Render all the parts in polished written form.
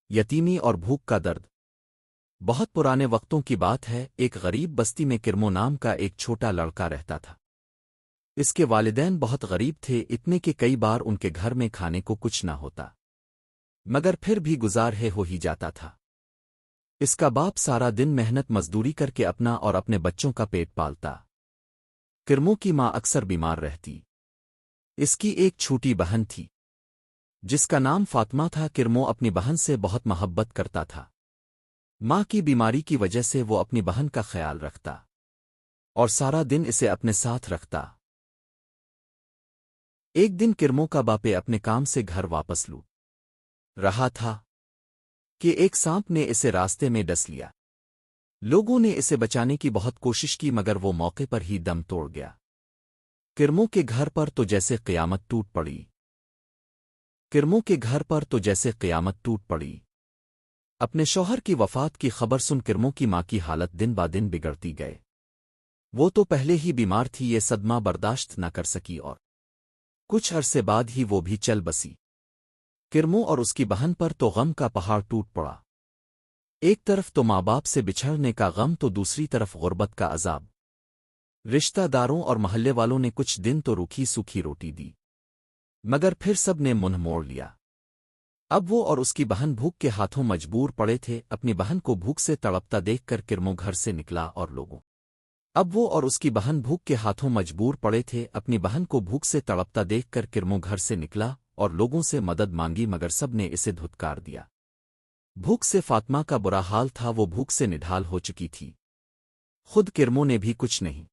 یتیمی اور بھوک کا درد۔ بہت پرانے وقتوں کی بات ہے، ایک غریب بستی میں کرمو نام کا ایک چھوٹا لڑکا رہتا تھا۔ اس کے والدین بہت غریب تھے، اتنے کہ کئی بار ان کے گھر میں کھانے کو کچھ نہ ہوتا، مگر پھر بھی گزار ہو ہی جاتا تھا۔ اس کا باپ سارا دن محنت مزدوری کر کے اپنا اور اپنے بچوں کا پیٹ پالتا۔ کرمو کی ماں اکثر بیمار رہتی۔ اس کی ایک چھوٹی بہن تھی جس کا نام فاطمہ تھا۔ کرمو اپنی بہن سے بہت محبت کرتا تھا۔ ماں کی بیماری کی وجہ سے وہ اپنی بہن کا خیال رکھتا اور سارا دن اسے اپنے ساتھ رکھتا۔ ایک دن کرمو کا باپ اپنے کام سے گھر واپس لو رہا تھا کہ ایک سانپ نے اسے راستے میں ڈس لیا۔ لوگوں نے اسے بچانے کی بہت کوشش کی مگر وہ موقع پر ہی دم توڑ گیا۔ کرمو کے گھر پر تو جیسے قیامت ٹوٹ پڑی۔ کرمو کے گھر پر تو جیسے قیامت ٹوٹ پڑی۔ اپنے شوہر کی وفات کی خبر سن کرمو کی ماں کی حالت دن با دن بگڑتی گئے۔ وہ تو پہلے ہی بیمار تھی، یہ صدمہ برداشت نہ کر سکی اور کچھ عرصے بعد ہی وہ بھی چل بسی۔ کرمو اور اس کی بہن پر تو غم کا پہاڑ ٹوٹ پڑا۔ ایک طرف تو ماں باپ سے بچھڑنے کا غم تو دوسری طرف غربت کا عذاب۔ رشتہ داروں اور محلے والوں نے کچھ دن تو روکھی سوکھی روٹی دی مگر پھر سب نے منہ موڑ لیا۔ اب وہ اور اس کی بہن بھوک کے ہاتھوں مجبور پڑے تھے۔ اپنی بہن کو بھوک سے تڑپتا دیکھ کر کرمو گھر سے نکلا اور لوگوں اب وہ اور اس کی بہن بھوک کے ہاتھوں مجبور پڑے تھے۔ اپنی بہن کو بھوک سے تڑپتا دیکھ کر کرمو گھر سے نکلا اور لوگوں سے مدد مانگی مگر سب نے اسے دھتکار دیا۔ بھوک سے فاطمہ کا برا حال تھا، وہ بھوک سے نڈھال ہو چکی تھی۔ خود کرمو نے بھی کچھ نہیں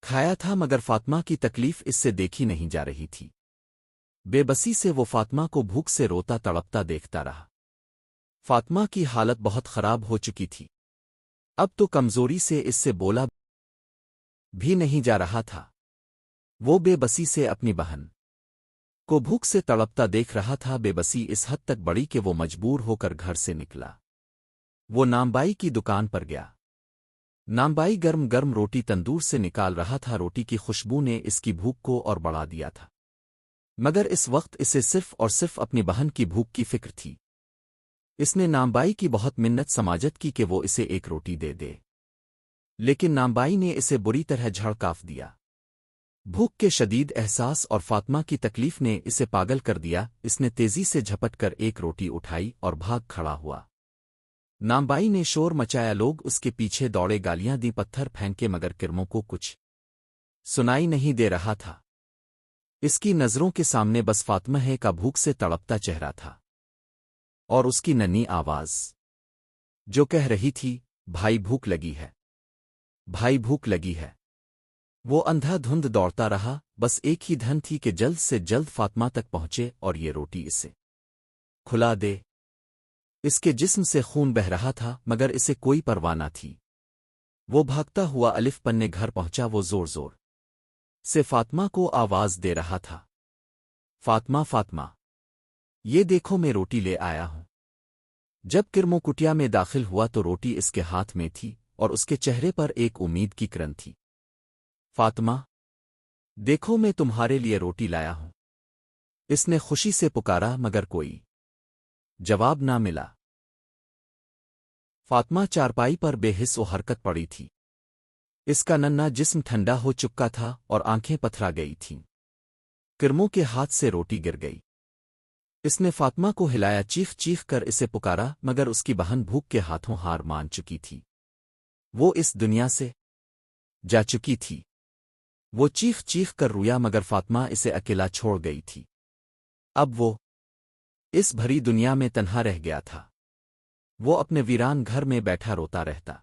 کھایا تھا مگر فاطمہ کی تکلیف اس سے دیکھی نہیں جا رہی تھی۔ بے بسی سے وہ فاطمہ کو بھوک سے روتا تڑپتا دیکھتا رہا۔ فاطمہ کی حالت بہت خراب ہو چکی تھی، اب تو کمزوری سے اس سے بولا بھی نہیں جا رہا تھا۔ وہ بے بسی سے اپنی بہن کو بھوک سے تڑپتا دیکھ رہا تھا۔ بے بسی اس حد تک بڑی کہ وہ مجبور ہو کر گھر سے نکلا۔ وہ نامبائی کی دکان پر گیا۔ نامبائی گرم گرم روٹی تندور سے نکال رہا تھا۔ روٹی کی خوشبو نے اس کی بھوک کو اور بڑھا دیا تھا مگر اس وقت اسے صرف اور صرف اپنی بہن کی بھوک کی فکر تھی۔ اس نے نامبائی کی بہت منت سماجت کی کہ وہ اسے ایک روٹی دے دے، لیکن نامبائی نے اسے بری طرح جھڑکاف دیا۔ بھوک کے شدید احساس اور فاطمہ کی تکلیف نے اسے پاگل کر دیا۔ اس نے تیزی سے جھپٹ کر ایک روٹی اٹھائی اور بھاگ کھڑا ہوا۔ نامبائی نے شور مچایا، لوگ اس کے پیچھے دوڑے، گالیاں دی، پتھر پھینکے مگر کرمو کو کچھ سنائی نہیں دے رہا تھا۔ اس کی نظروں کے سامنے بس فاطمہ کا بھوک سے تڑپتا چہرہ تھا اور اس کی ننھی آواز جو کہہ رہی تھی، بھائی بھوک لگی ہے، بھائی بھوک لگی ہے۔ وہ اندھا دھند دوڑتا رہا، بس ایک ہی دھن تھی کہ جلد سے جلد فاطمہ تک پہنچے اور یہ روٹی اسے کھلا دے۔ اس کے جسم سے خون بہہ رہا تھا مگر اسے کوئی پرواہ نہ تھی۔ وہ بھاگتا ہوا الف پنے گھر پہنچا۔ وہ زور زور سے فاطمہ کو آواز دے رہا تھا، فاطمہ فاطمہ، یہ دیکھو میں روٹی لے آیا ہوں۔ جب کرمو کٹیا میں داخل ہوا تو روٹی اس کے ہاتھ میں تھی اور اس کے چہرے پر ایک امید کی کرن تھی۔ فاطمہ دیکھو میں تمہارے لیے روٹی لایا ہوں۔ اس نے خوشی سے پکارا مگر کوئی جواب نہ ملا۔ فاطمہ چارپائی پر بے حس و حرکت پڑی تھی۔ اس کا ننھا جسم ٹھنڈا ہو چکا تھا اور آنکھیں پتھرا گئی تھیں۔ کرمو کے ہاتھ سے روٹی گر گئی۔ اس نے فاطمہ کو ہلایا، چیخ چیخ کر اسے پکارا مگر اس کی بہن بھوک کے ہاتھوں ہار مان چکی تھی۔ وہ اس دنیا سے جا چکی تھی۔ وہ چیخ چیخ کر رویا مگر فاطمہ اسے اکیلا چھوڑ گئی تھی۔ اب وہ اس بھری دنیا میں تنہا رہ گیا تھا۔ وہ اپنے ویران گھر میں بیٹھا روتا رہتا۔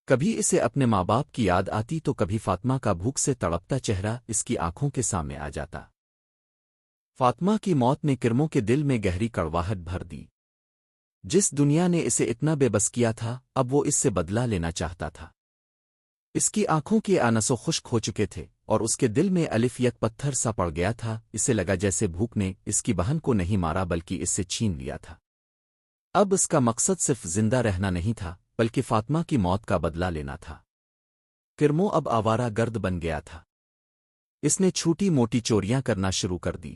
کبھی اسے اپنے ماں باپ کی یاد آتی تو کبھی فاطمہ کا بھوک سے تڑپتا چہرہ اس کی آنکھوں کے سامنے آ جاتا۔ فاطمہ کی موت نے کرمو کے دل میں گہری کڑواہٹ بھر دی۔ جس دنیا نے اسے اتنا بے بس کیا تھا اب وہ اس سے بدلہ لینا چاہتا تھا۔ اس کی آنکھوں کے آنسو خشک ہو چکے تھے اور اس کے دل میں الف یک پتھر سا پڑ گیا تھا۔ اسے لگا جیسے بھوک نے اس کی بہن کو نہیں مارا بلکہ اس سے چھین لیا تھا۔ اب اس کا مقصد صرف زندہ رہنا نہیں تھا بلکہ فاطمہ کی موت کا بدلہ لینا تھا۔ کرمو اب آوارہ گرد بن گیا تھا۔ اس نے چھوٹی موٹی چوریاں کرنا شروع کر دی۔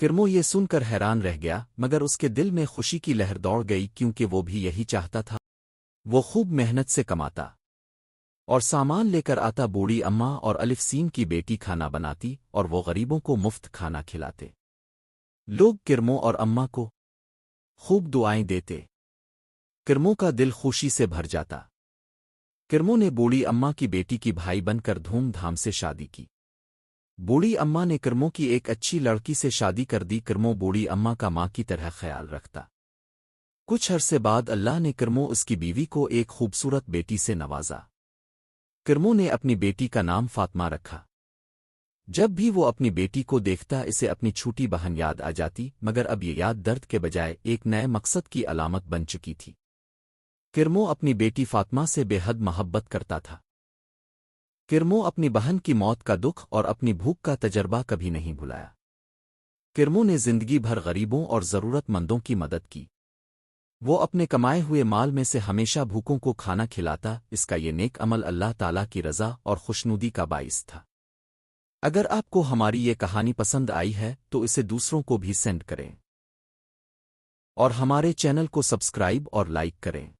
کرمو یہ سن کر حیران رہ گیا، مگر اس کے دل میں خوشی کی لہر دوڑ گئی کیونکہ وہ بھی یہی چاہتا تھا۔ وہ خوب محنت سے کماتا اور سامان لے کر آتا، بوڑھی اماں اور الف سین کی بیٹی کھانا بناتی اور وہ غریبوں کو مفت کھانا کھلاتے۔ لوگ کرمو اور اماں کو خوب دعائیں دیتے۔ کرمو کا دل خوشی سے بھر جاتا۔ کرمو نے بوڑھی اماں کی بیٹی کی بھائی بن کر دھوم دھام سے شادی کی۔ بوڑھی اماں نے کرمو کی ایک اچھی لڑکی سے شادی کر دی۔ کرمو بوڑھی اماں کا ماں کی طرح خیال رکھتا۔ کچھ عرصے بعد اللہ نے کرمو اس کی بیوی کو ایک خوبصورت بیٹی سے نوازا۔ کرمو نے اپنی بیٹی کا نام فاطمہ رکھا۔ جب بھی وہ اپنی بیٹی کو دیکھتا اسے اپنی چھوٹی بہن یاد آ جاتی، مگر اب یہ یاد درد کے بجائے ایک نئے مقصد کی علامت بن چکی تھی۔ کرمو اپنی بیٹی فاطمہ سے بے حد محبت کرتا تھا۔ کرمو اپنی بہن کی موت کا دکھ اور اپنی بھوک کا تجربہ کبھی نہیں بھلایا۔ کرمو نے زندگی بھر غریبوں اور ضرورت مندوں کی مدد کی۔ وہ اپنے کمائے ہوئے مال میں سے ہمیشہ بھوکوں کو کھانا کھلاتا۔ اس کا یہ نیک عمل اللہ تعالیٰ کی رضا اور خوشنودی کا باعث تھا۔ اگر آپ کو ہماری یہ کہانی پسند آئی ہے تو اسے دوسروں کو بھی سینڈ کریں اور ہمارے چینل کو سبسکرائب اور لائک کریں۔